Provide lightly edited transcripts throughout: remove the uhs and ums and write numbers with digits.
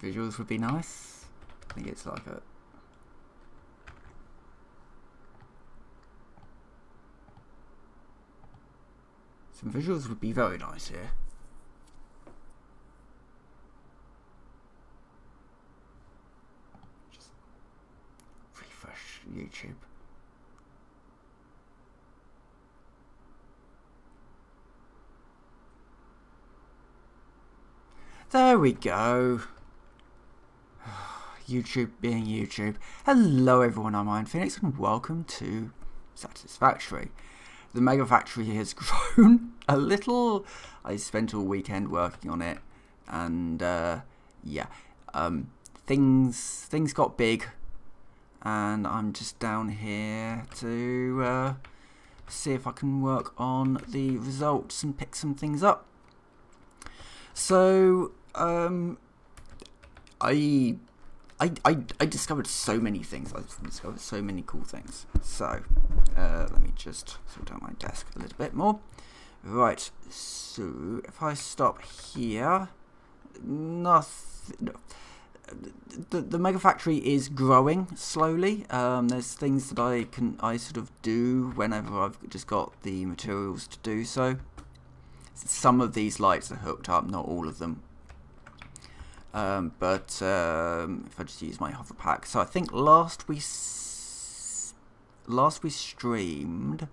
visuals would be nice. I think it's like a... Some visuals would be very nice here. Just refresh YouTube. There we go. YouTube being YouTube. Hello everyone, I'm Iron Phoenix and welcome to Satisfactory. The Mega Factory has grown a little. I spent all weekend working on it and things got big and I'm just down here to see if I can work on the results and pick some things up. So I discovered so many things. I discovered so many cool things. So let me just sort out my desk a little bit more. Right. So if I stop here, nothing. The Mega Factory is growing slowly. There's things that I sort of do whenever I've just got the materials to do so. Some of these lights are hooked up, not all of them. But if I just use my hover pack, so I think last we streamed,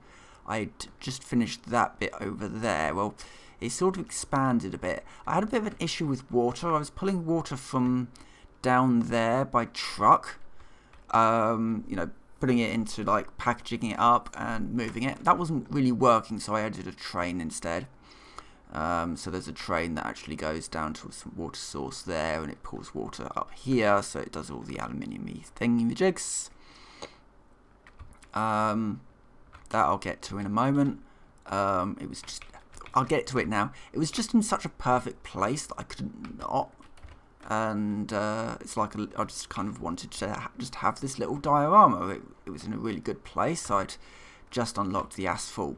I just finished that bit over there. Well, it sort of expanded a bit. I had a bit of an issue with water. I was pulling water from down there by truck. You know, putting it into like packaging it up and moving it. That wasn't really working, so I added a train instead. So there's a train that actually goes down to some water source there and it pulls water up here, so it does all the aluminium-y thingy-majigs. That I'll get to in a moment. I'll get to it now. It was just in such a perfect place that I couldn't not. And it's like I just kind of wanted to just have this little diorama. It was in a really good place. I'd just unlocked the asphalt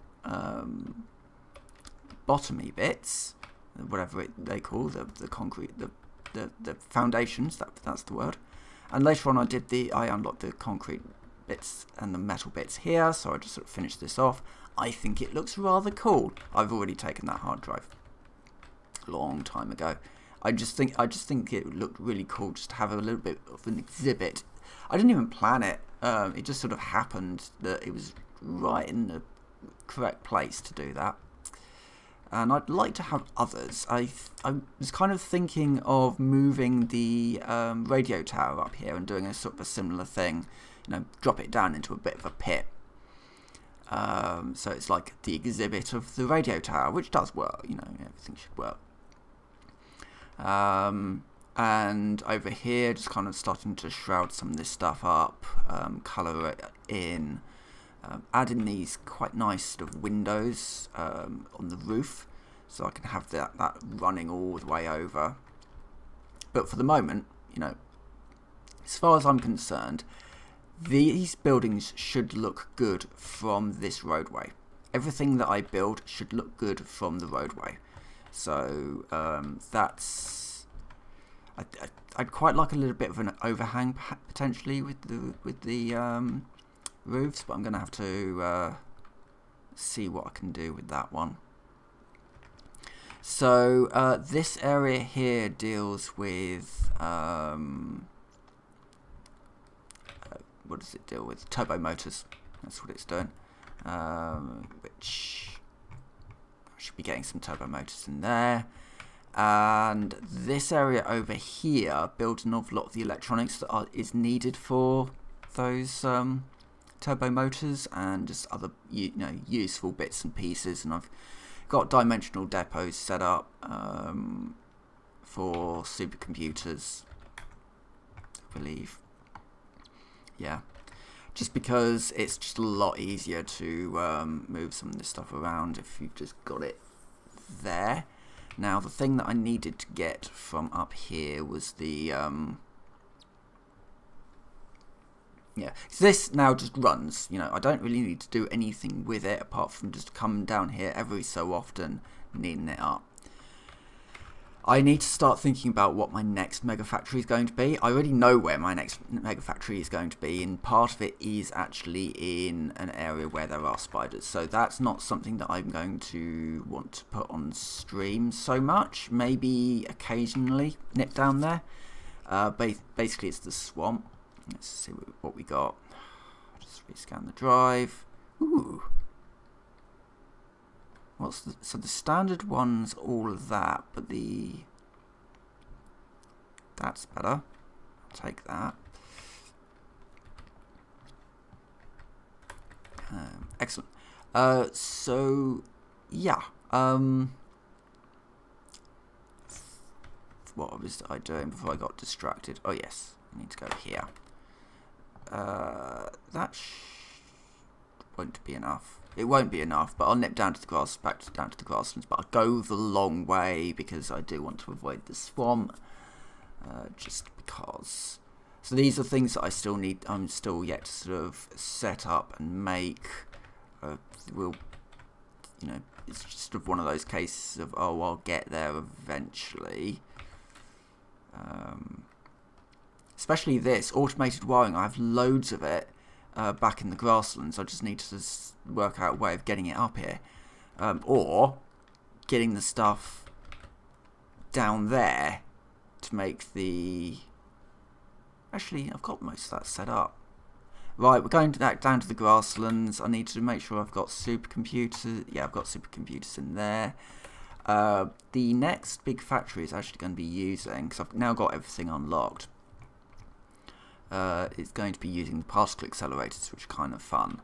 bottomy bits, whatever they call the concrete, the foundations. That's the word. And later on, I unlocked the concrete bits and the metal bits here. So I just sort of finished this off. I think it looks rather cool. I've already taken that hard drive a long time ago. I just think it looked really cool just to have a little bit of an exhibit. I didn't even plan it. It just sort of happened that it was right in the correct place to do that. And I'd like to have others. I was kind of thinking of moving the radio tower up here and doing a sort of a similar thing. You know, drop it down into a bit of a pit. So it's like the exhibit of the radio tower, which does work. You know, everything should work. And over here, just kind of starting to shroud some of this stuff up, colour it in. Add in these quite nice sort of windows on the roof, so I can have that running all the way over. But for the moment, you know, as far as I'm concerned, these buildings should look good from this roadway. Everything that I build should look good from the roadway. So that's. I'd quite like a little bit of an overhang potentially with the roofs, but I'm going to have to see what I can do with that one. So this area here deals with what does it deal with? Turbo motors. That's what it's doing. Which I should be getting some turbo motors in there. And this area over here builds an awful lot of the electronics that is needed for those turbo motors and just other useful bits and pieces. And I've got dimensional depots set up for supercomputers, I believe. Yeah, just because it's just a lot easier to move some of this stuff around if you've just got it there. Now the thing that I needed to get from up here was the so this now just runs. You know, I don't really need to do anything with it apart from just come down here every so often, neaten it up. I need to start thinking about what my next mega factory is going to be. I already know where my next mega factory is going to be, and part of it is actually in an area where there are spiders. So that's not something that I'm going to want to put on stream so much. Maybe occasionally nip down there. Basically, it's the swamp. Let's see what we got. Just rescan the drive. Ooh. So the standard one's all of that, but that's better. I'll take that. Excellent. So yeah. What was I doing before I got distracted? Oh yes, I need to go here. That won't be enough. It won't be enough, but I'll nip down to the down to the grasslands. But I'll go the long way because I do want to avoid the swamp. Just because. So these are things that I still need. I'm still yet to sort of set up and make. It's just sort of one of those cases of I'll get there eventually. Especially this automated wiring. I have loads of it. Back in the grasslands, I just need to work out a way of getting it up here, or getting the stuff down there to make the. Actually, I've got most of that set up. Right, we're going down to the grasslands. I need to make sure I've got supercomputers. Yeah, I've got supercomputers in there. The next big factory is actually going to be using, because I've now got everything unlocked. It's going to be using the particle accelerators, which are kind of fun.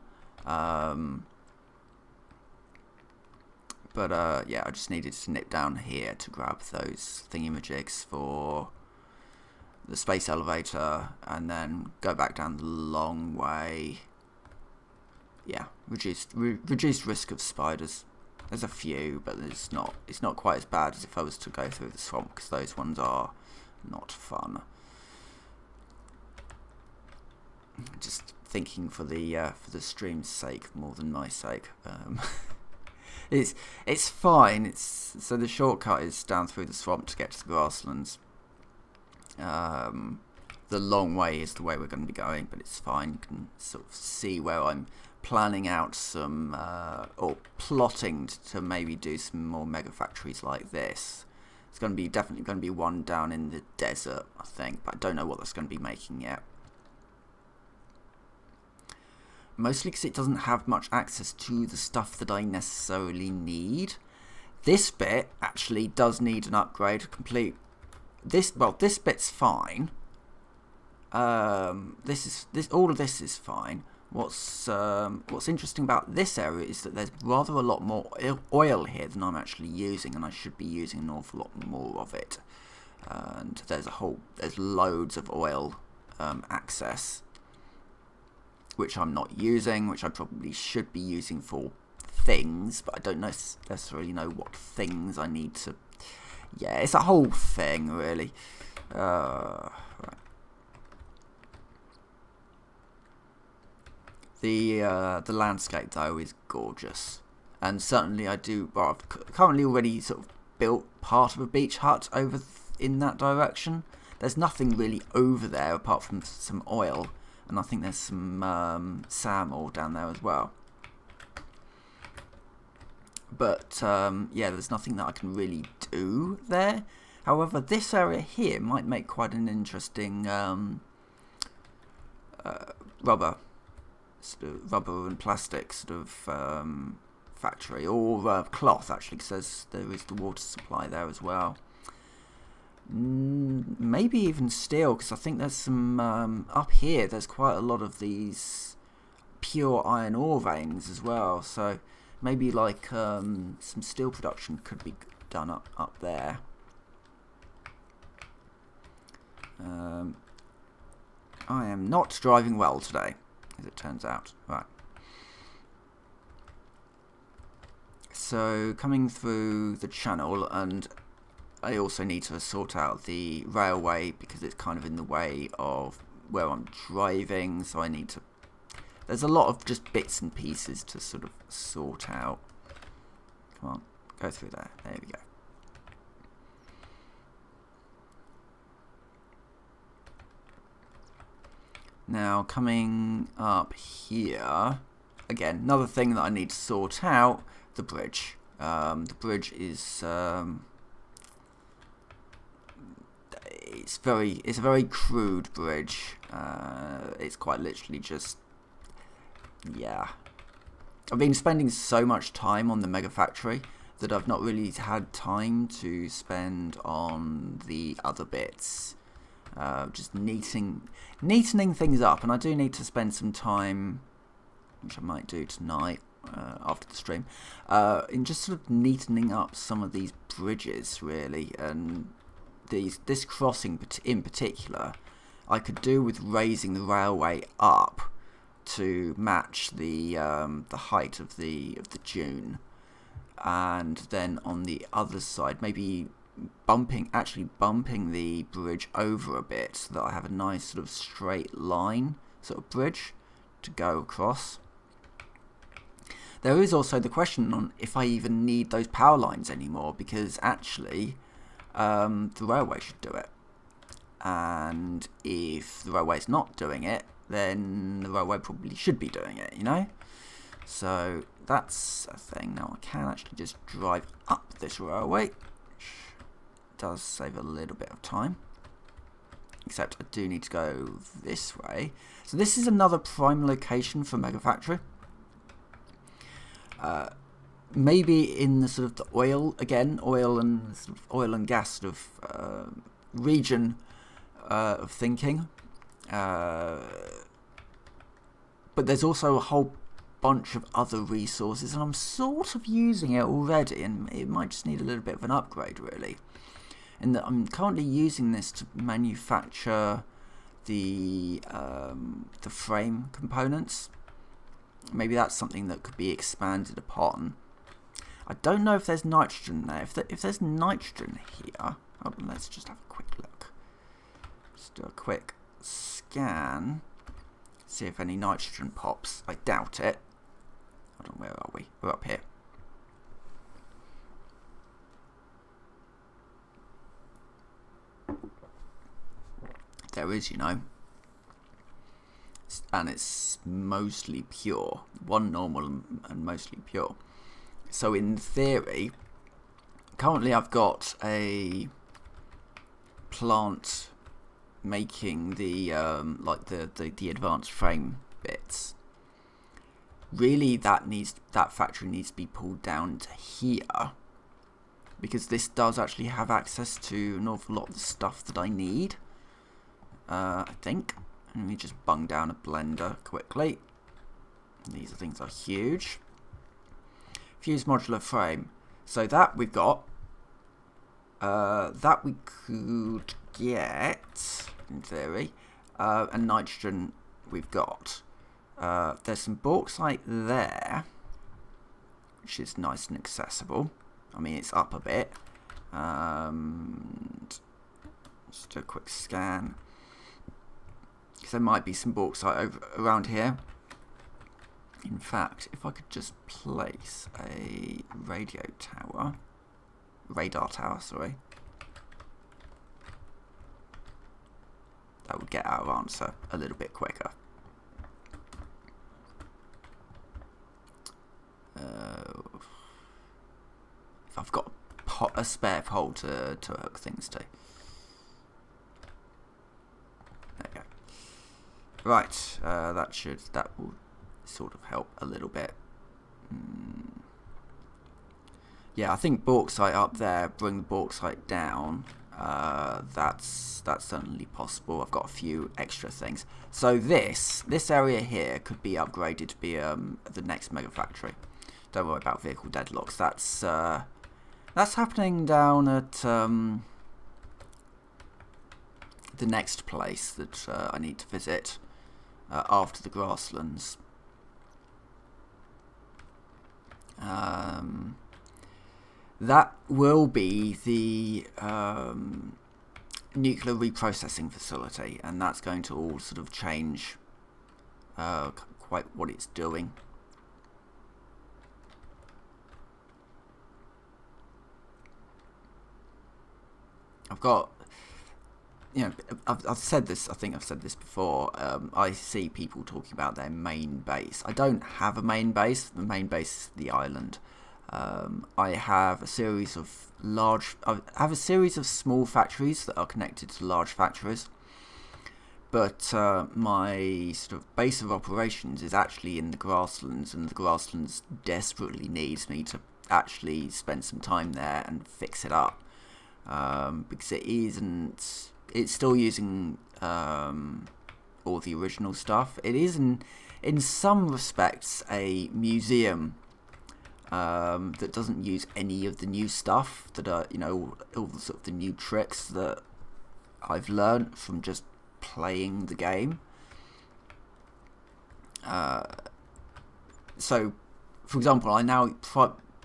Yeah, I just needed to nip down here to grab those thingamajigs for the space elevator, and then go back down the long way. Yeah, reduced risk of spiders. There's a few, but it's not quite as bad as if I was to go through the swamp, because those ones are not fun. Just thinking for the stream's sake more than my sake. It's fine. So the shortcut is down through the swamp to get to the grasslands. The long way is the way we're going to be going, but it's fine. You can sort of see where I'm planning out some or plotting to maybe do some more mega factories like this. It's going to be definitely going to be one down in the desert, I think, but I don't know what that's going to be making yet. Mostly because it doesn't have much access to the stuff that I necessarily need. This bit actually does need an upgrade. This bit's fine. All of this is fine. What's interesting about this area is that there's rather a lot more oil here than I'm actually using, and I should be using an awful lot more of it. And there's loads of oil access, which I'm not using, which I probably should be using for things, but I don't necessarily know what things I need to. Yeah, it's a whole thing, really. Right. The landscape though is gorgeous, and certainly I do. Well, I've currently already sort of built part of a beach hut over in that direction. There's nothing really over there apart from some oil. And I think there's some SAM ore down there as well. But yeah, there's nothing that I can really do there. However, this area here might make quite an interesting rubber and plastic sort of factory, or cloth actually, because there is the water supply there as well. Maybe even steel, because I think there's some up here. There's quite a lot of these pure iron ore veins as well. So maybe like some steel production could be done up there. I am not driving well today, as it turns out. Right. So coming through the channel, and I also need to sort out the railway because it's kind of in the way of where I'm driving, so I need to. There's a lot of just bits and pieces to sort of sort out. Come on, go through there. There we go. Now, coming up here, again, another thing that I need to sort out, the bridge. The bridge is it's a very crude bridge. It's quite literally just, yeah. I've been spending so much time on the Mega Factory that I've not really had time to spend on the other bits. Just neatening things up, and I do need to spend some time, which I might do tonight after the stream, in just sort of neatening up some of these bridges, really, and this crossing in particular, I could do with raising the railway up to match the height of the dune, and then on the other side maybe actually bumping the bridge over a bit so that I have a nice sort of straight line sort of bridge to go across. There is also the question on if I even need those power lines anymore, because actually the railway should do it, and if the railway's not doing it, then the railway probably should be doing it, you know? So that's a thing. Now I can actually just drive up this railway, which does save a little bit of time, except I do need to go this way. So this is another prime location for Mega Factory. Maybe in the sort of the oil and gas sort of region of thinking. But there's also a whole bunch of other resources, and I'm sort of using it already, and it might just need a little bit of an upgrade, really. In that I'm currently using this to manufacture the frame components. Maybe that's something that could be expanded upon. I don't know if there's nitrogen there. If there's nitrogen here, let's just have a quick look. Just do a quick scan. See if any nitrogen pops. I doubt it. Hold on, where are we? We're up here. There is, you know. And it's mostly pure. One normal and mostly pure. So in theory, currently I've got a plant making the the advanced frame bits. Really, that factory needs to be pulled down to here, because this does actually have access to an awful lot of the stuff that I need. I think. Let me just bung down a blender quickly. These things are huge. Fuse modular frame. So that we've got. That we could get, in theory. And nitrogen we've got. There's some bauxite there, which is nice and accessible. I mean, it's up a bit. Just do a quick scan. Because there might be some bauxite around here. In fact, if I could just place a radar tower, sorry, that would get our answer a little bit quicker. If I've got a spare pole to hook things to. There you go. Right, that will sort of help a little bit. Yeah, I think bauxite up there, bring the bauxite down. That's certainly possible. I've got a few extra things. So this area here could be upgraded to be the next Mega Factory. Don't worry about vehicle deadlocks. That's happening down at the next place that I need to visit after the grasslands. That will be the nuclear reprocessing facility, and that's going to all sort of change quite what it's doing. I've got you know, I've said this. I think I've said this before. I see people talking about their main base. I don't have a main base. The main base is the island. I have a series of small factories that are connected to large factories. But my sort of base of operations is actually in the grasslands, and the grasslands desperately needs me to actually spend some time there and fix it up, because it's still using all the original stuff. It is in some respects a museum that doesn't use any of the new stuff that are, all the sort of the new tricks that I've learned from just playing the game. So, for example, I now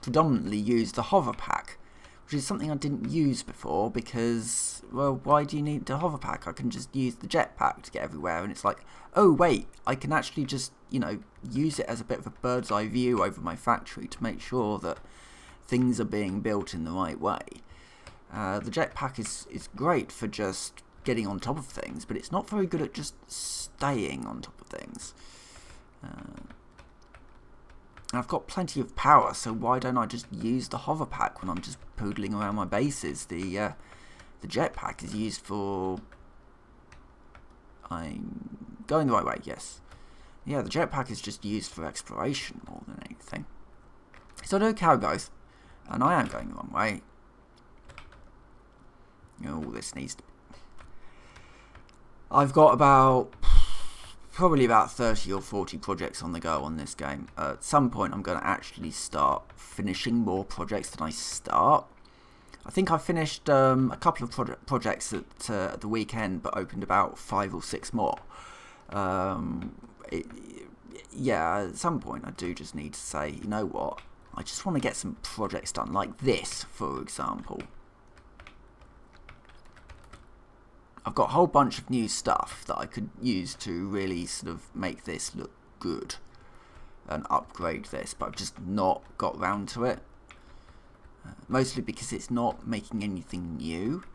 predominantly use the hover pack, which is something I didn't use before because, well, why do you need the hover pack? I can just use the jetpack to get everywhere, and it's like, oh wait, I can actually just, use it as a bit of a bird's eye view over my factory to make sure that things are being built in the right way. The jetpack is great for just getting on top of things, but it's not very good at just staying on top of things. I've got plenty of power, so why don't I just use the hover pack when I'm just poodling around my bases? The jetpack is used for... I'm going the right way, yes. Yeah, the jetpack is just used for exploration more than anything. So I do cow growth, and I am going the wrong way. Oh, this needs to be... I've got probably about 30 or 40 projects on the go on this game. At some point I'm going to actually start finishing more projects than I start. I think I finished a couple of projects at the weekend, but opened about 5 or 6 more. Yeah, at some point I do just need to say, you know what, I just want to get some projects done, like this, for example. I've got a whole bunch of new stuff that I could use to really sort of make this look good and upgrade this, but I've just not got round to it. Mostly because it's not making anything new.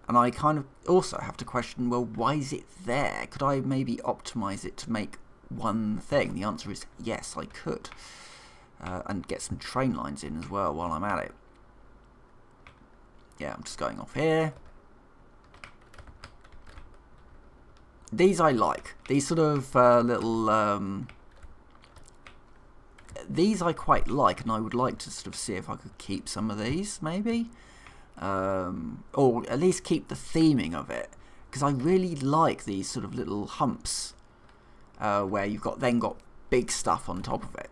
And I kind of also have to question, well, why is it there? Could I maybe optimize it to make one thing? The answer is yes, I could. And get some train lines in as well while I'm at it. Yeah, I'm just going off here. These I like. These sort of little... these I quite like, and I would like to sort of see if I could keep some of these, maybe. Or at least keep the theming of it. Because I really like these sort of little humps where you've got big stuff on top of it.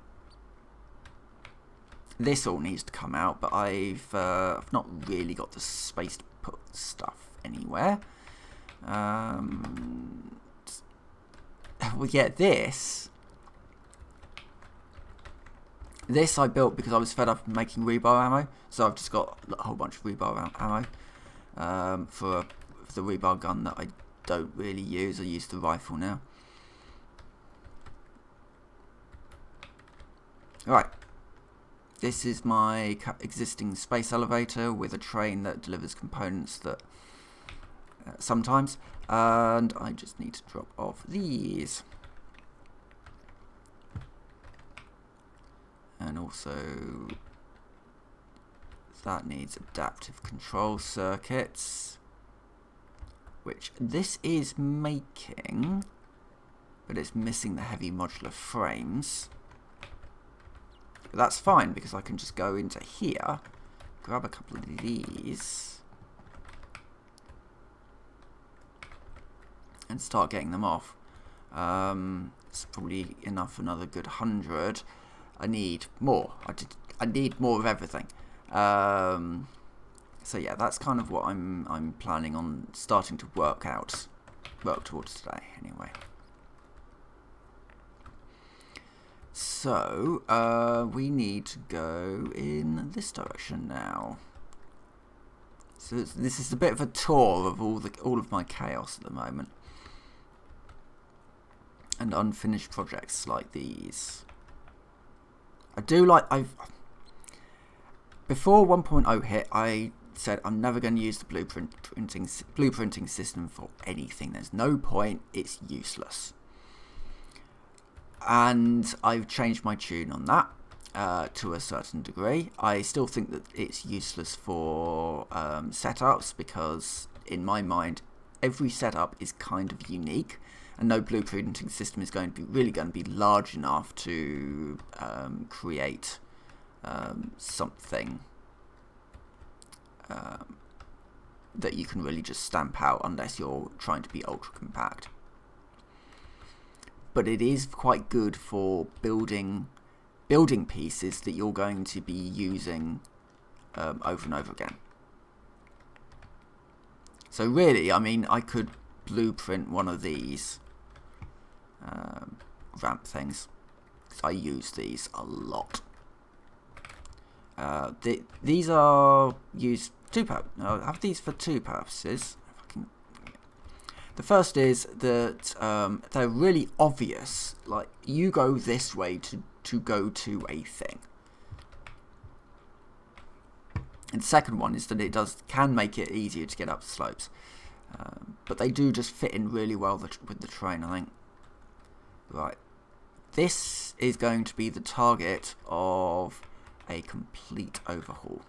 This all needs to come out, but I've not really got the space to put stuff anywhere. Well, yeah, this I built because I was fed up of making rebar ammo, so I've just got a whole bunch of rebar ammo for the rebar gun that I don't really use. I use the rifle now. Alright, this is my existing space elevator with a train that delivers components that sometimes, and I just need to drop off these. And also that needs adaptive control circuits, which this is making, but it's missing the heavy modular frames. But that's fine because I can just go into here, grab a couple of these, and start getting them off. It's probably enough for another good 100. I need more. I need more of everything. So yeah, that's kind of what I'm planning on starting to work towards today. Anyway. So we need to go in this direction now. So this is a bit of a tour of all of my chaos at the moment, and unfinished projects like these. I do like, before 1.0 hit, I said I'm never going to use the blueprinting system for anything. There's no point. It's useless. And I've changed my tune on that to a certain degree. I still think that it's useless for setups, because in my mind every setup is kind of unique, and no blueprinting system is going to be large enough to create something that you can really just stamp out, unless you're trying to be ultra compact. But it is quite good for building pieces that you're going to be using over and over again. So really, I mean, I could blueprint one of these ramp things, because I use these a lot. These are used I have these for two purposes. The first is that they're really obvious. Like, you go this way to go to a thing. And the second one is that it can make it easier to get up the slopes. But they do just fit in really well with the terrain, I think. Right. This is going to be the target of a complete overhaul.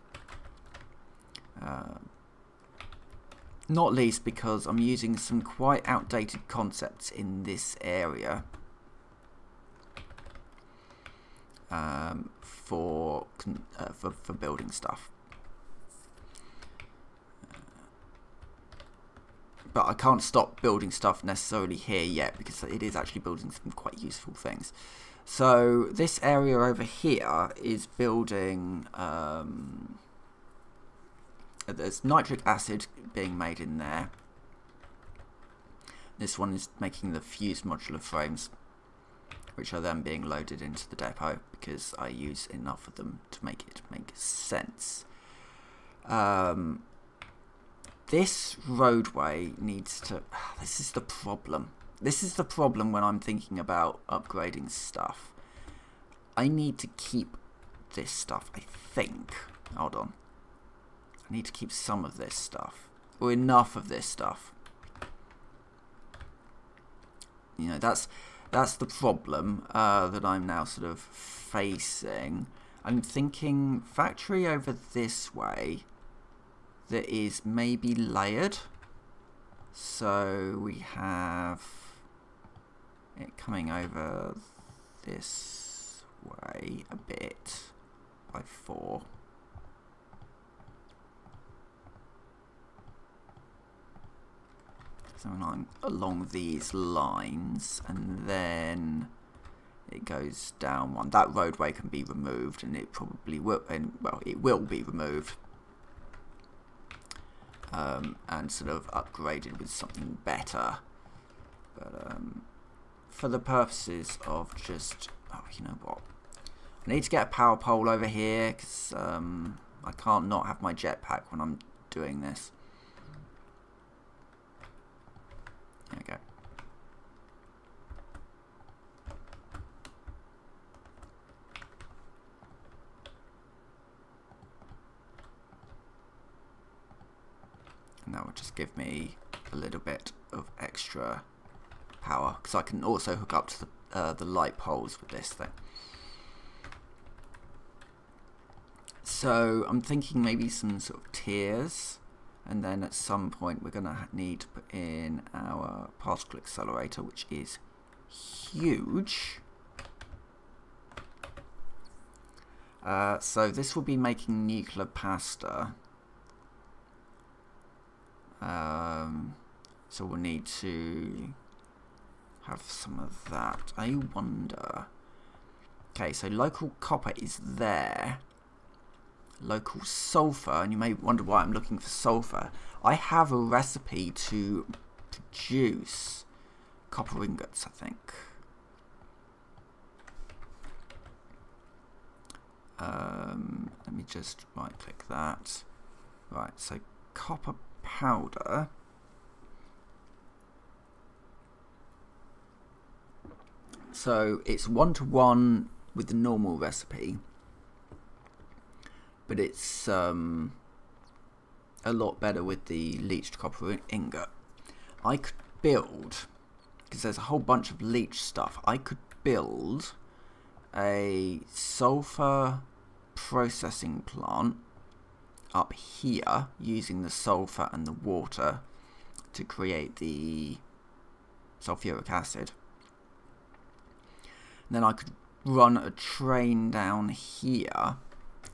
Not least because I'm using some quite outdated concepts in this area for building stuff. But I can't stop building stuff necessarily here yet, because it is actually building some quite useful things. So this area over here is building... there's nitric acid being made in there. This one is making the fused modular frames, which are then being loaded into the depot, because I use enough of them to make it make sense. This roadway needs to... This is the problem. This is the problem when I'm thinking about upgrading stuff. I need to keep this stuff, I think. Hold on. I need to keep some of this stuff, or enough of this stuff. You know, that's the problem that I'm now sort of facing. I'm thinking factory over this way that is maybe layered. So we have it coming over this way a bit by 4. Something along these lines, and then it goes down one. That roadway can be removed, and it probably will, it will be removed and sort of upgraded with something better. But for the purposes of just, you know what, I need to get a power pole over here, because I can't not have my jetpack when I'm doing this. There we go. And that would just give me a little bit of extra power, because I can also hook up to the light poles with this thing. So I'm thinking maybe some sort of tiers. And then at some point we're going to need to put in our particle accelerator, which is huge. So this will be making nuclear pasta. So we'll need to have some of that. I wonder... Okay, so local copper is there. Local sulfur, and you may wonder why I'm looking for sulfur. I have a recipe to produce copper ingots, I think. Let me just right click that. Right, so copper powder. So it's 1-to-1 with the normal recipe. But it's a lot better with the leached copper ingot. I could build, because there's a whole bunch of leach stuff, I could build a sulfur processing plant up here using the sulfur and the water to create the sulfuric acid. And then I could run a train down here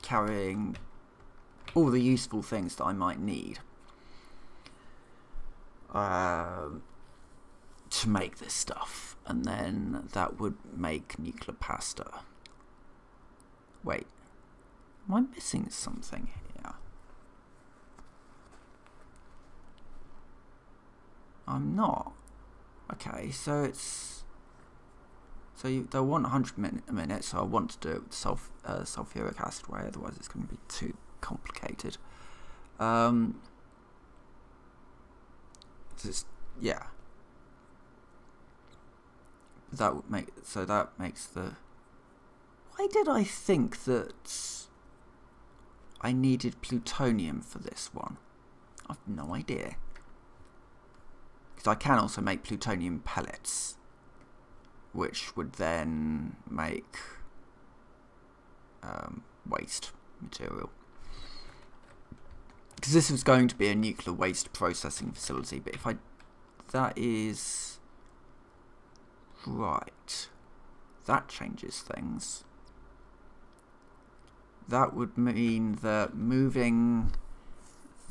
carrying all the useful things that I might need to make this stuff, and then that would make nuclear pasta. Wait, am I missing something here? I'm not. Okay, so it's... So they'll want 100 a minute, so I want to do it with sulfuric acid way, otherwise it's going to be too complicated. Yeah. That would make... So that makes the... Why did I think that I needed plutonium for this one? I've no idea. Because I can also make plutonium pellets, which would then make waste material. Because this was going to be a nuclear waste processing facility, but if I... That is... Right. That changes things. That would mean that moving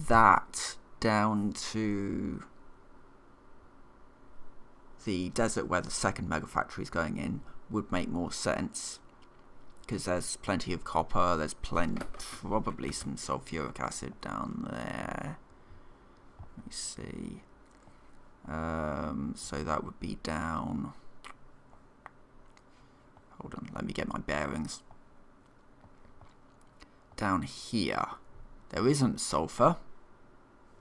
that down to the desert where the second mega factory is going in would make more sense, because there's plenty of copper, there's probably some sulfuric acid down there. Let me see. So that would be down... Hold on, let me get my bearings. Down here. There isn't sulfur,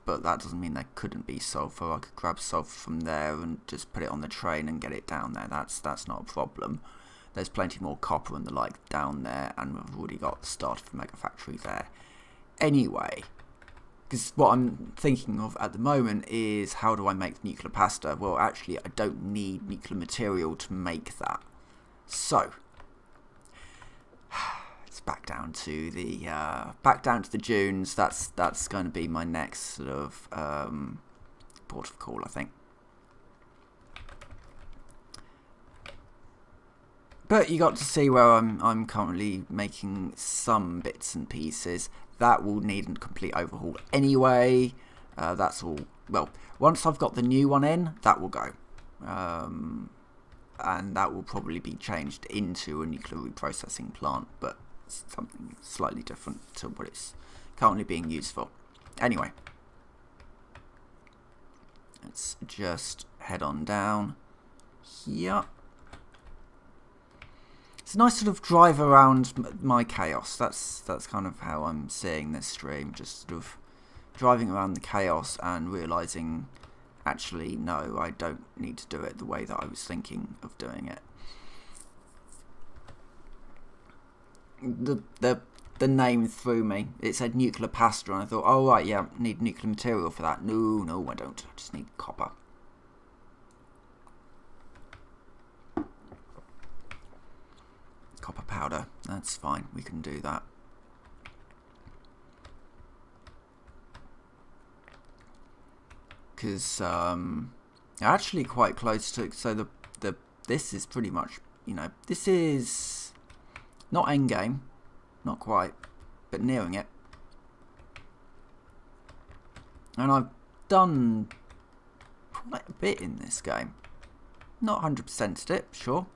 but that doesn't mean there couldn't be sulfur. I could grab sulfur from there and just put it on the train and get it down there. That's not a problem. There's plenty more copper and the like down there, and we've already got the start of the mega factory there. Anyway, because what I'm thinking of at the moment is, how do I make nuclear pasta? Well, actually, I don't need nuclear material to make that. So it's back down to the dunes. That's going to be my next sort of port of call, I think. But you got to see where I'm currently making some bits and pieces. That will need a complete overhaul anyway. That's all. Well, once I've got the new one in, that will go. And that will probably be changed into a nuclear reprocessing plant, but something slightly different to what it's currently being used for. Anyway, let's just head on down here. It's a nice sort of drive around my chaos. That's kind of how I'm seeing this stream, just sort of driving around the chaos and realising, actually, no, I don't need to do it the way that I was thinking of doing it. The name threw me. It said nuclear pasta, and I thought, oh right, yeah, I need nuclear material for that. No, I don't. I just need copper. Copper powder. That's fine. We can do that. Because actually quite close to, so this is pretty much, this is not end game, not quite, but nearing it. And I've done quite a bit in this game. Not 100%'d it, sure.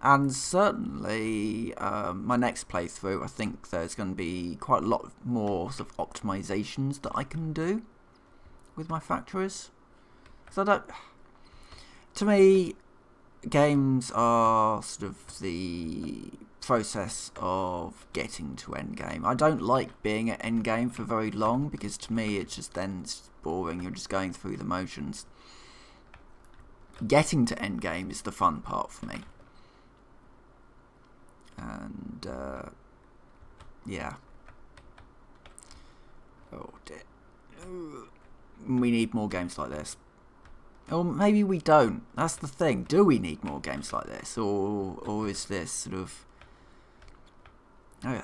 And certainly my next playthrough, I think there's going to be quite a lot more sort of optimizations that I can do with my factories. So to me, games are sort of the process of getting to endgame. I don't like being at endgame for very long, because to me it's just boring. You're just going through the motions. Getting to endgame is the fun part for me. And yeah. Oh dear. we need more games like this. Or maybe we don't. That's the thing. Do we need more games like this? Or is this sort of... I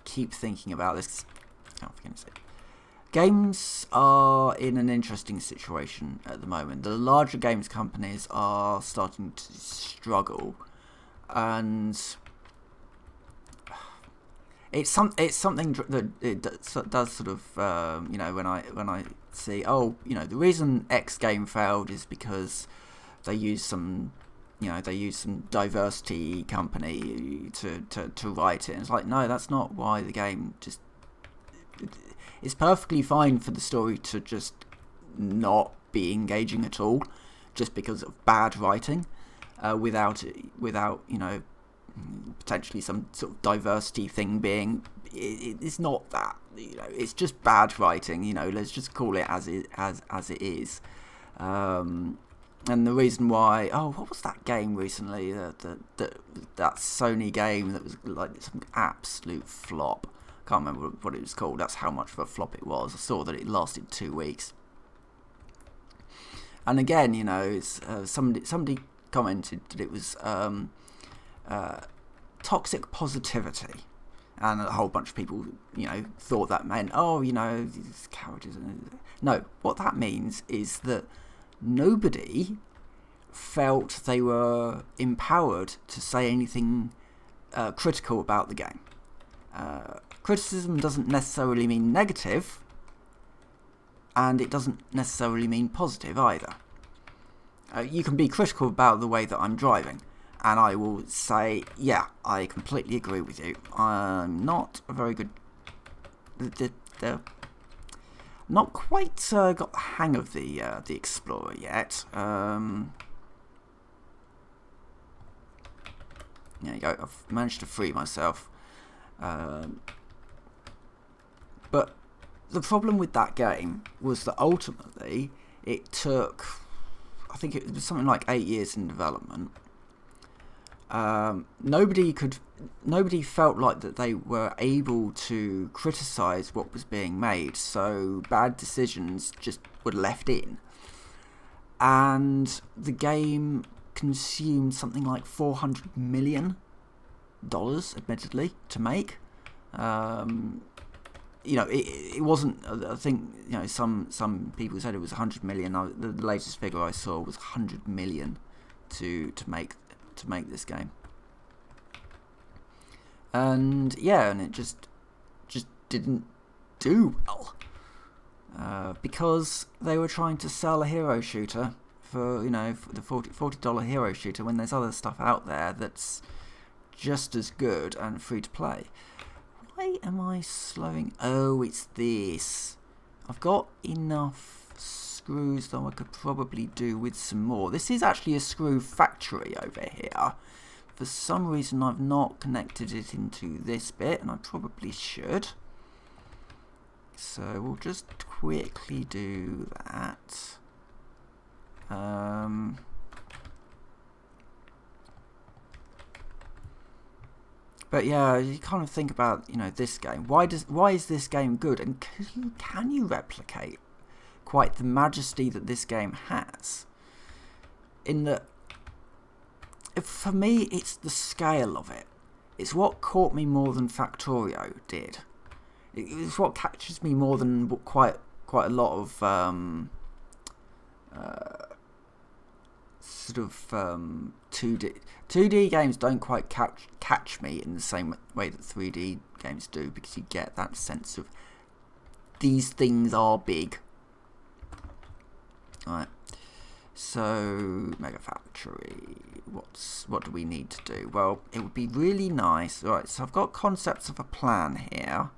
keep thinking about this. Oh, for goodness sake. Games are in an interesting situation at the moment. The larger games companies are starting to struggle, and it's something that it does sort of when I see, oh, the reason X game failed is because they used some diversity company to write it. And it's like, no, that's not why the game just... It's perfectly fine for the story to just not be engaging at all, just because of bad writing, without potentially some sort of diversity thing being... It's not that, it's just bad writing. Let's just call it as it is. And the reason why, what was that game recently? That Sony game that was like some absolute flop. Can't remember what it was called. That's how much of a flop it was. I saw that it lasted 2 weeks. And again, it's, somebody commented that it was toxic positivity, and a whole bunch of people, thought that meant, these characters. No, what that means is that nobody felt they were empowered to say anything critical about the game. Criticism doesn't necessarily mean negative, and it doesn't necessarily mean positive either. You can be critical about the way that I'm driving, and I will say, yeah, I completely agree with you. I'm not a very good... not quite got the hang of the Explorer yet. There you go, I've managed to free myself. But the problem with that game was that ultimately it took, I think it was something like 8 years in development. Nobody felt like that they were able to criticize what was being made, so bad decisions just were left in. And the game consumed something like $400 million, admittedly, to make. It wasn't. I think some people said it was 100 million. The latest figure I saw was 100 million to make this game. And it just didn't do well, because they were trying to sell a hero shooter for for the $40 hero shooter, when there's other stuff out there that's just as good and free to play. Why am I slowing? Oh, it's this. I've got enough screws though I could probably do with some more. This is actually a screw factory over here. For some reason I've not connected it into this bit, and I probably should. So we'll just quickly do that. But yeah, you kind of think about this game. Why is this game good, and can you replicate quite the majesty that this game has? In that, for me, it's the scale of it. It's what caught me more than Factorio did. It's what catches me more than quite a lot of sort of 2D games don't quite catch me in the same way that 3D games do, because you get that sense of these things are big. Alright, so Mega Factory, what do we need to do? Well, it would be really nice. Alright, so I've got concepts of a plan here.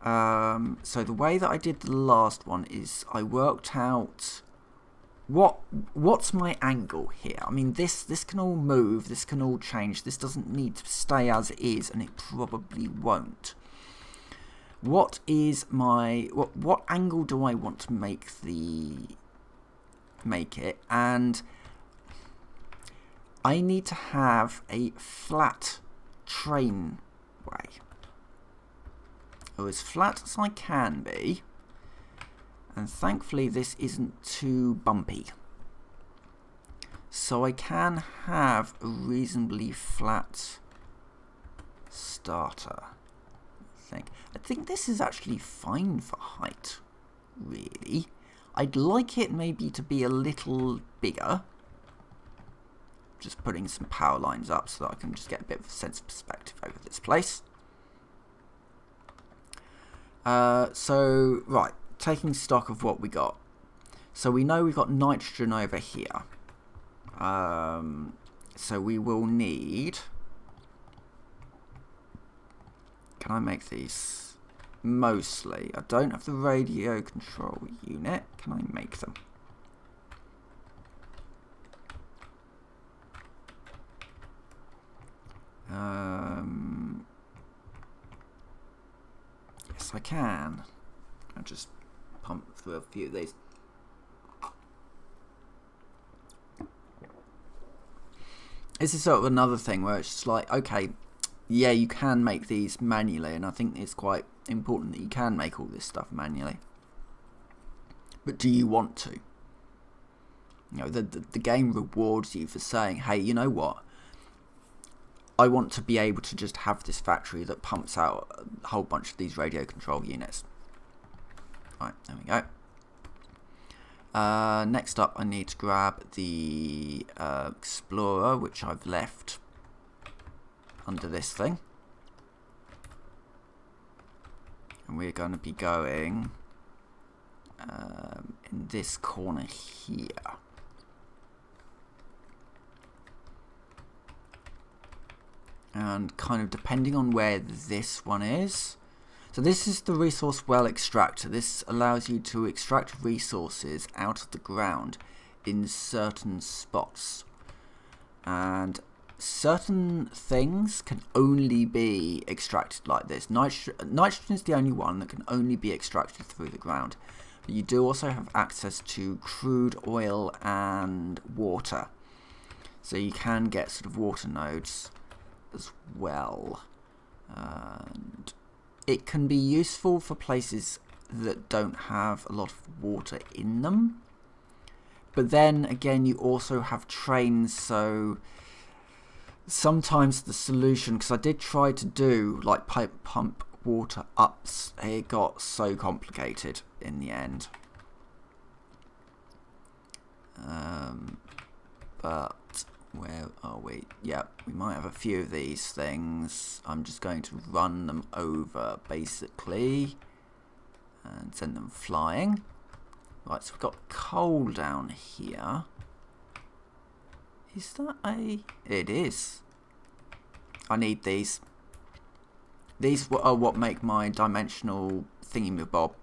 So the way that I did the last one is I worked out what's my angle here. I mean, this can all move, this can all change, this doesn't need to stay as it is, and it probably won't. What is my what angle do I want to make it? And I need to have a flat train way. or as flat as I can be. And thankfully this isn't too bumpy. So I can have a reasonably flat starter. I think this is actually fine for height, really. I'd like it maybe to be a little bigger. Just putting some power lines up so that I can just get a bit of a sense of perspective over this place. So, right, taking stock of what we got. So we know we've got nitrogen over here. So we will need... Can I make these? Mostly. I don't have the radio control unit. Can I make them? Yes, I can. I'll just pump through a few of these. This is sort of another thing where it's just like, okay, yeah, you can make these manually, and I think it's quite important that you can make all this stuff manually. But do you want to? You know, the game rewards you for saying, hey, you know what? I want to be able to just have this factory that pumps out a whole bunch of these radio control units. Right, there we go. Next up, I need to grab the Explorer, which I've left under this thing. And we're going to be going in this corner here. And kind of depending on where this one is. So this is the resource well extractor. This allows you to extract resources out of the ground in certain spots. And certain things can only be extracted like this. Nitrogen is the only one that can only be extracted through the ground. But you do also have access to crude oil and water. So you can get sort of water nodes as well. And it can be useful for places that don't have a lot of water in them. But then again, you also have trains, so sometimes the solution, because I did try to do like pump water ups, it got so complicated in the end. But where are we? Yeah, we might have a few of these things. I'm just going to run them over basically and send them flying. Right, so we've got coal down here. Is that a... It is. I need these. These are what make my dimensional thingy-mabob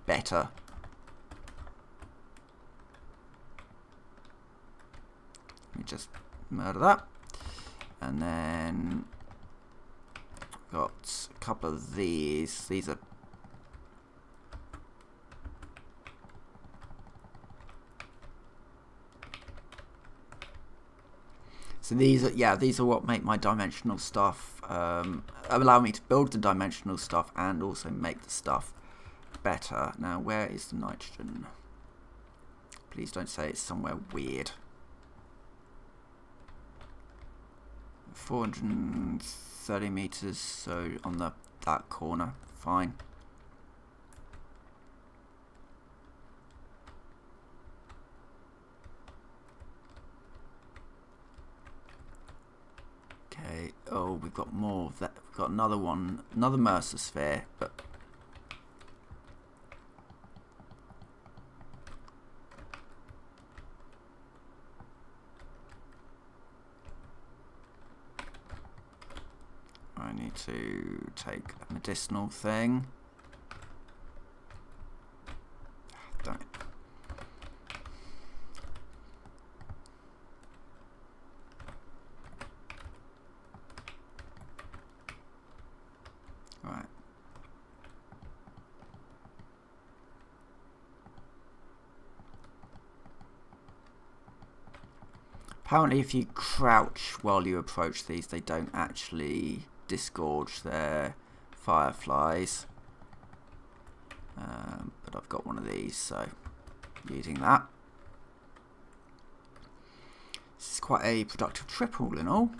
better. Let me just murder that. And then got a couple of these. These are... So these are, yeah, these are what make my dimensional stuff, allow me to build the dimensional stuff and also make the stuff better. Now, where is the nitrogen? Please don't say it's somewhere weird. 430 meters, so on that corner, fine. Okay, oh, we've got more of that. We've got another one, another Mercer sphere, but I need to take a medicinal thing. Don't. Right. Apparently if you crouch while you approach these, they don't actually disgorge their fireflies. but I've got one of these, so using that. This is quite a productive trip all in all.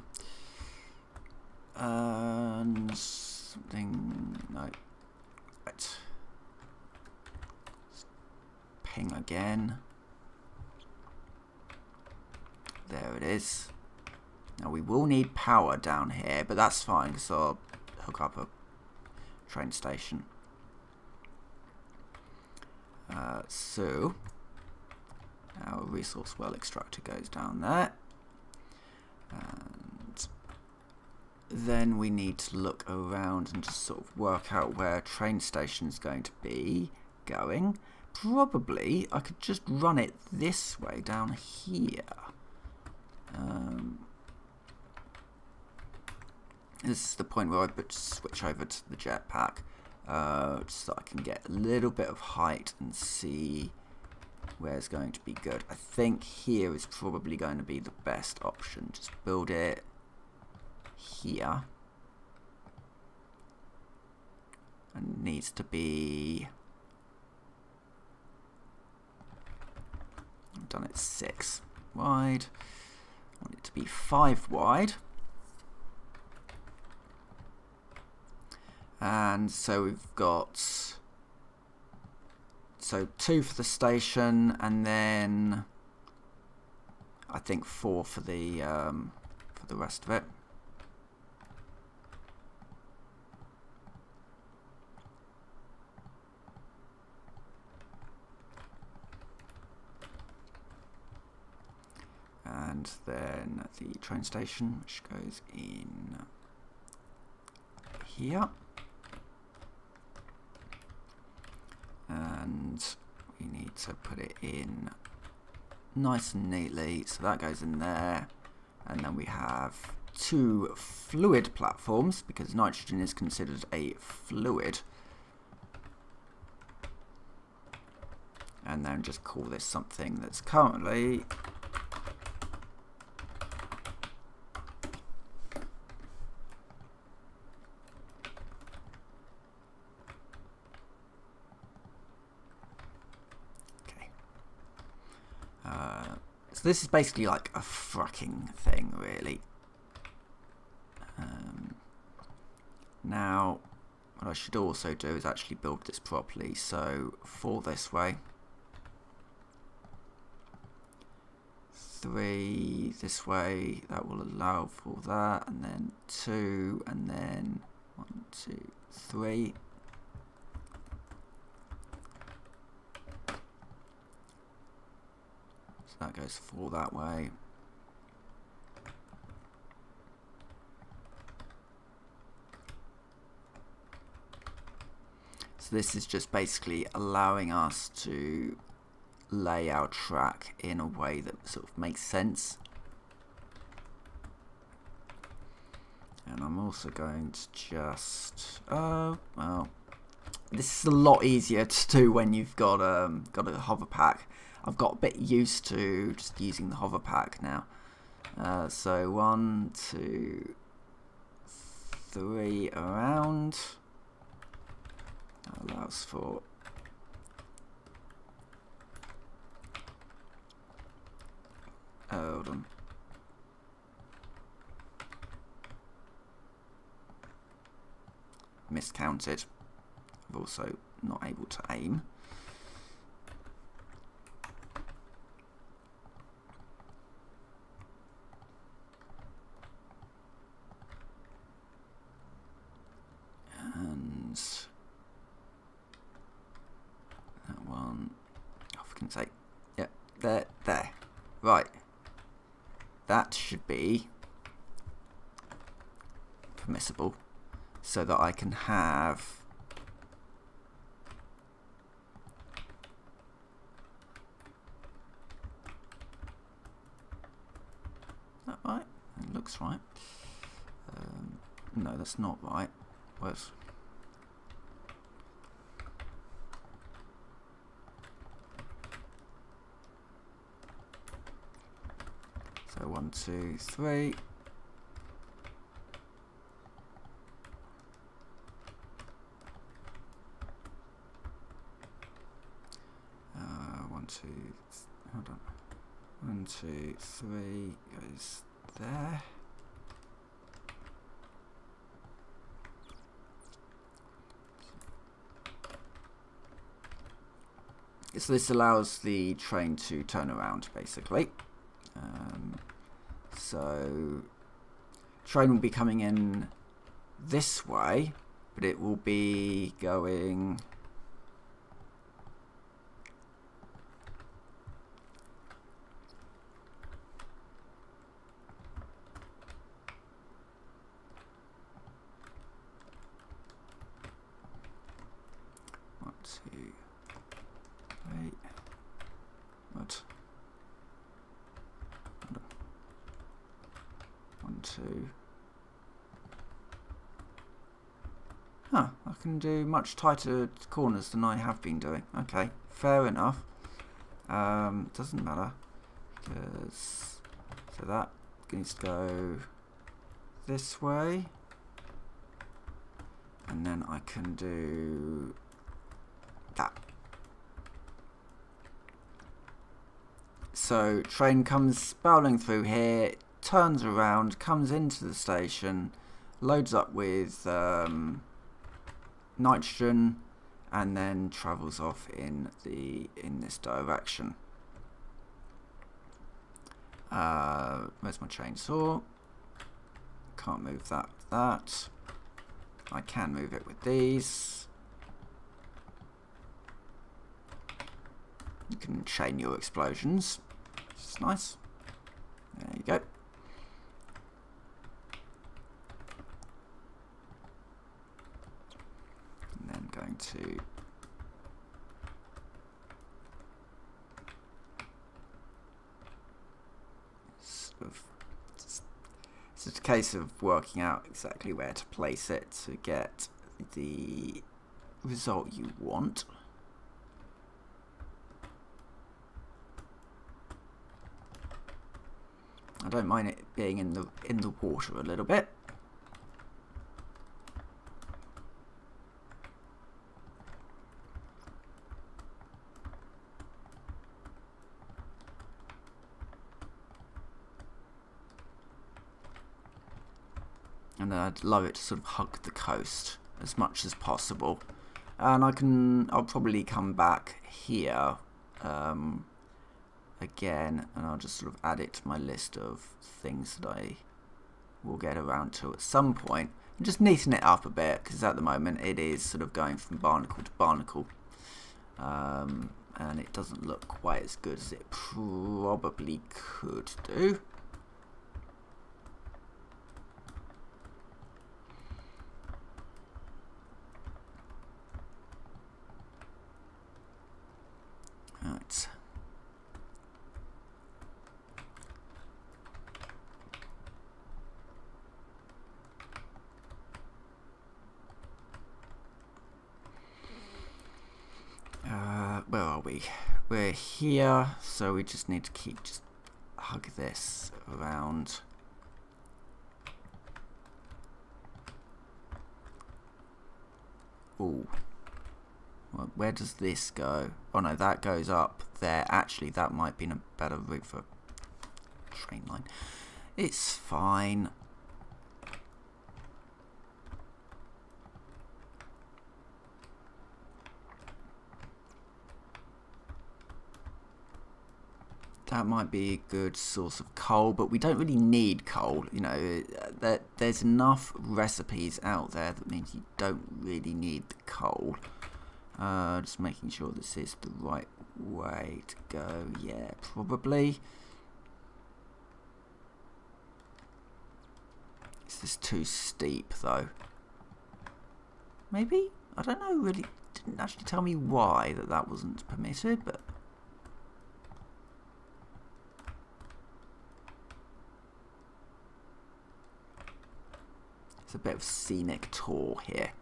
And something, no, right. Ping again. There it is. Now we will need power down here, but that's fine because I'll hook up a train station. So our resource well extractor goes down there, and then we need to look around and just sort of work out where a train station is going to be going. Probably I could just run it this way down here. This is the point where I switch over to the jetpack, so I can get a little bit of height and see where's going to be good. I think here is probably going to be the best option. Just build it here. And it needs to be... I've done it 6 wide. I want it to be 5 wide. And so we've got 2 for the station, and then I think 4 for the rest of it. And then the train station, which goes in here. And we need to put it in nice and neatly, so that goes in there. And then we have 2 fluid platforms, because nitrogen is considered a fluid. And then just call this something that's currently so this is basically like a fracking thing, really. Now, what I should also do is actually build this properly. So, for this way, 3 this way, that will allow for that, and then 2, and then 1, 2, 3. That goes 4 that way. So this is just basically allowing us to lay our track in a way that sort of makes sense. And I'm also going to just, well, this is a lot easier to do when you've got a hover pack. I've got a bit used to just using the hover pack now. So 1, 2, 3 around. That allows for hold on. Miscounted. I'm also not able to aim. And that one, oh, for goodness sake, yeah, there, right. That should be permissible, so that I can have that right? It looks right. No, that's not right. Where's so 1, 2, 3. 2, 3 goes there. So this allows the train to turn around, basically. So train will be coming in this way, but it will be going one, two, wait, what? 1, 2. Huh, I can do much tighter corners than I have been doing. Okay, fair enough. Doesn't matter, because so that needs to go this way, and then I can do that. So train comes barreling through here, turns around, comes into the station, loads up with nitrogen, and then travels off in this direction. Where's my chainsaw? Can't move that with that. I can move it with these. You can chain your explosions. It's nice. There you go. And then going to sort of, it's just a case of working out exactly where to place it to get the result you want. I don't mind it being in the water a little bit. And I'd love it to sort of hug the coast as much as possible. And I'll probably come back here again, and I'll just sort of add it to my list of things that I will get around to at some point, and just neaten it up a bit, because at the moment it is sort of going from barnacle to barnacle, and it doesn't look quite as good as it probably could do. Right. Where are we? We're here, so we just need to just hug this around. Ooh. Well, where does this go? Oh no, that goes up there. Actually, that might be a better route for a train line. It's fine. That might be a good source of coal, but we don't really need coal. You know, there's enough recipes out there that means you don't really need the coal. Just making sure this is the right way to go. Yeah, probably. Is this too steep, though? Maybe? I don't know, really. Didn't actually tell me why that wasn't permitted, but... It's a bit of scenic tour here.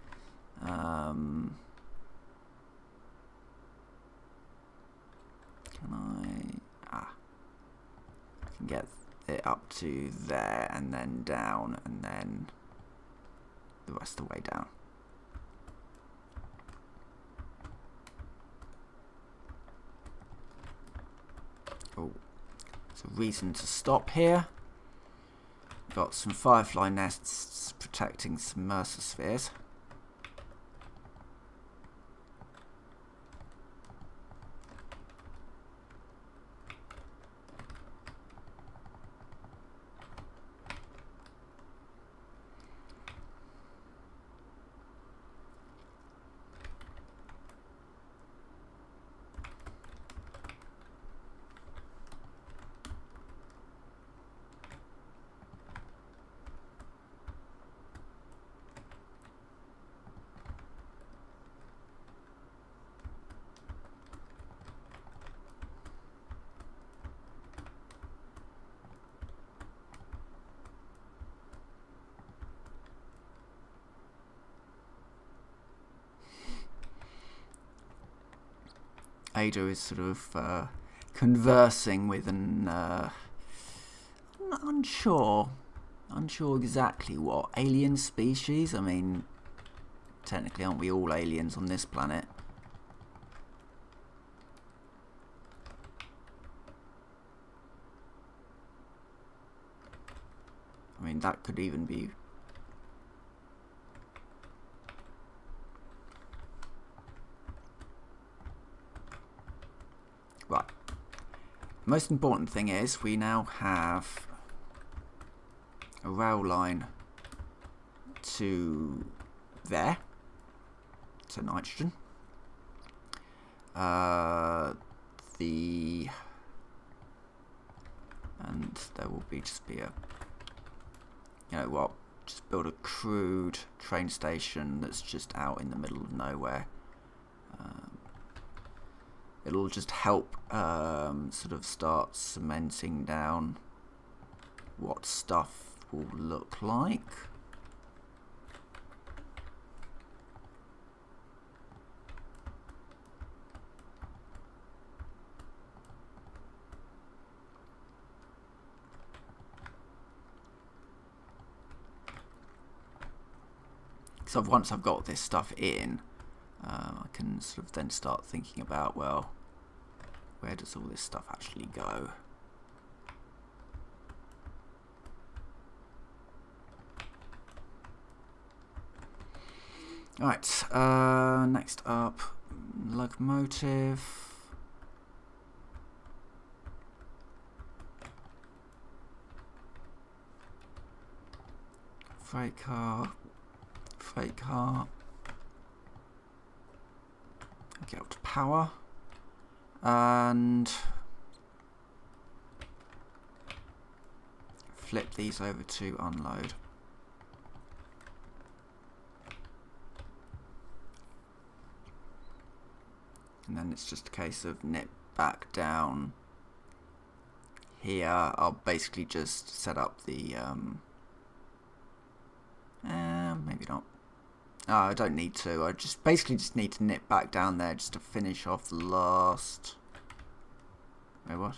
Can I can get it up to there and then down and then the rest of the way down. Oh, There's a reason to stop here. Got some firefly nests protecting some Mercer spheres. Ada is sort of conversing with an unsure exactly what alien species. I mean, technically, aren't we all aliens on this planet? I mean, that could even be. Right. Most important thing is we now have a rail line to there, to nitrogen. And there will be just be a, you know what, just build a crude train station that's just out in the middle of nowhere. It'll just help sort of start cementing down what stuff will look like. So once I've got this stuff in, I can sort of then start thinking about, well, where does all this stuff actually go? Right, next up, locomotive. Freight car. Get up to power. And flip these over to unload. And then it's just a case of nip back down here. I'll basically just set up the maybe not. I don't need to. I basically just need to nip back down there just to finish off the last. Wait, what?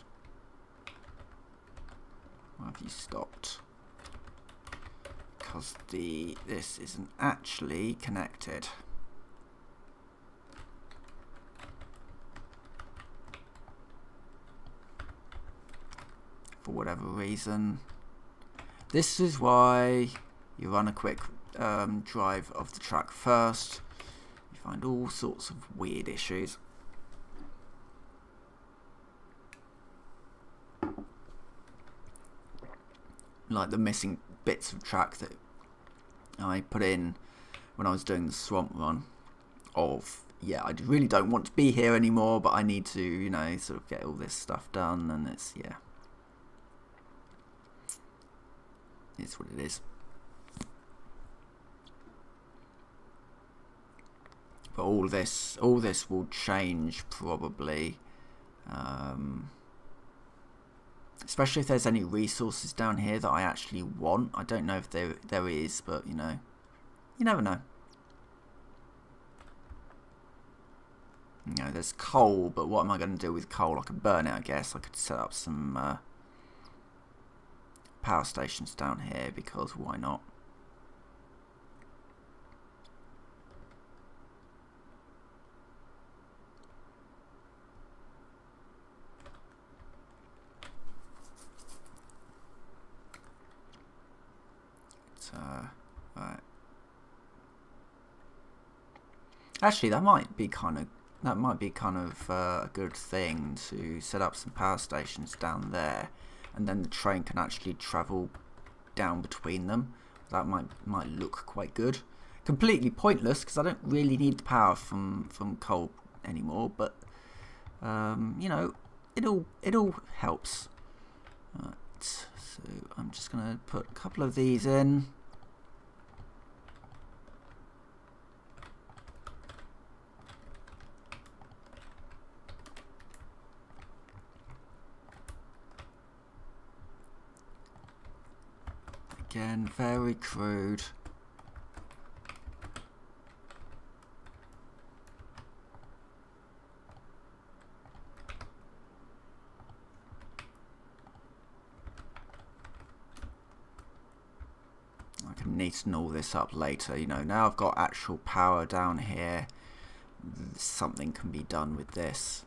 Why have you stopped? Because this isn't actually connected. For whatever reason. This is why you run a quick drive of the track first. You find all sorts of weird issues. Like the missing bits of track that I put in when I was doing the swamp run of, yeah, I really don't want to be here anymore, but I need to, you know, sort of get all this stuff done, and it's, yeah. It's what it is. But all this will change probably, especially if there's any resources down here that I actually want. I don't know if there is, but you know, you never know. You know, there's coal, but what am I going to do with coal? I could burn it, I guess. I could set up some power stations down here, because why not? Actually, that might be kind of a good thing to set up some power stations down there, and then the train can actually travel down between them. That might look quite good. Completely pointless because I don't really need the power from coal anymore, but you know, it all helps. Right, so I'm just gonna put a couple of these in. Again, very crude. I can neaten all this up later. You know, now I've got actual power down here. Something can be done with this.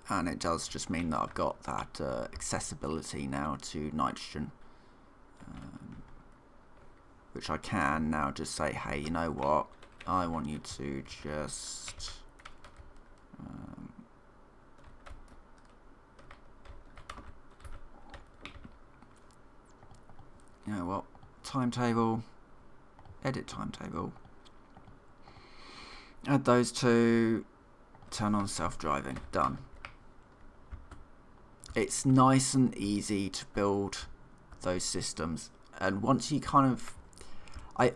And it does just mean that I've got that accessibility now to nitrogen, which I can now just say, hey, you know what, I want you to just you know what, timetable, edit timetable, add those two, turn on self-driving, done. It's nice and easy to build those systems, and once you kind of, I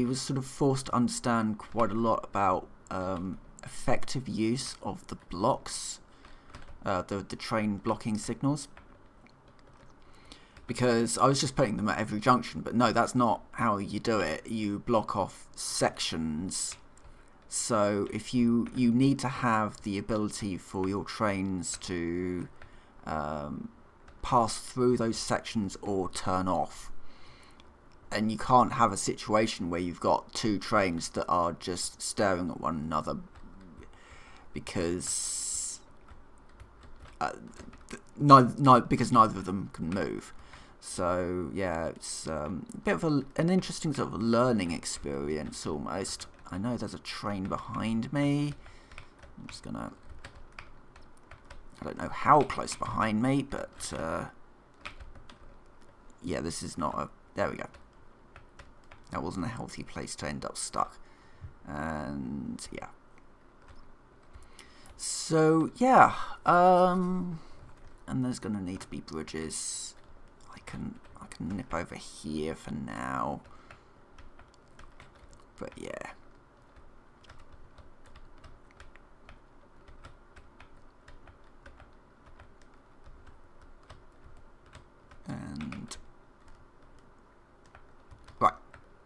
was sort of forced to understand quite a lot about effective use of the blocks, the train blocking signals, because I was just putting them at every junction, but no, that's not how you do it. You block off sections. So if you need to have the ability for your trains to pass through those sections or turn off, and you can't have a situation where you've got two trains that are just staring at one another because neither of them can move. So yeah, it's a bit of an interesting sort of learning experience almost. I know there's a train behind me. I'm just gonna, I don't know how close behind me, but yeah, this is not a, there we go. That wasn't a healthy place to end up stuck. And yeah. So yeah, and there's gonna need to be bridges. I can nip over here for now. But yeah. And right,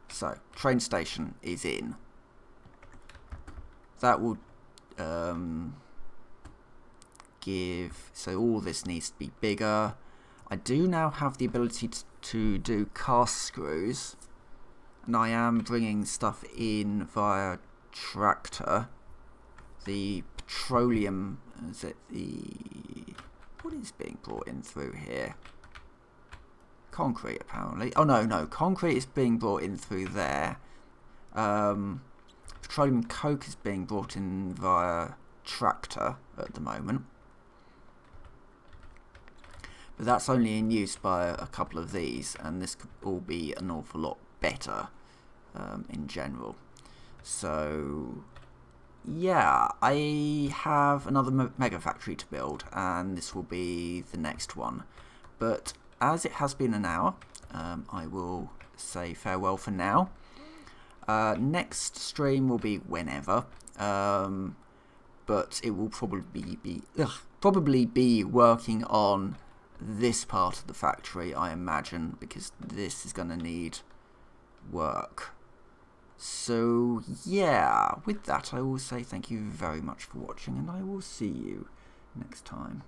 so train station is in. That will give, so all this needs to be bigger. I do now have the ability to do cast screws, and I am bringing stuff in via tractor. The petroleum, is it the, what is being brought in through here? Concrete, apparently. Oh no, concrete is being brought in through there. Petroleum coke is being brought in via tractor at the moment, but that's only in use by a couple of these, and this could all be an awful lot better in general. So yeah, I have another mega factory to build, and this will be the next one. But as it has been an hour, I will say farewell for now. Next stream will be whenever, but it will probably be working on this part of the factory, I imagine, because this is going to need work. So yeah, with that I will say thank you very much for watching, and I will see you next time.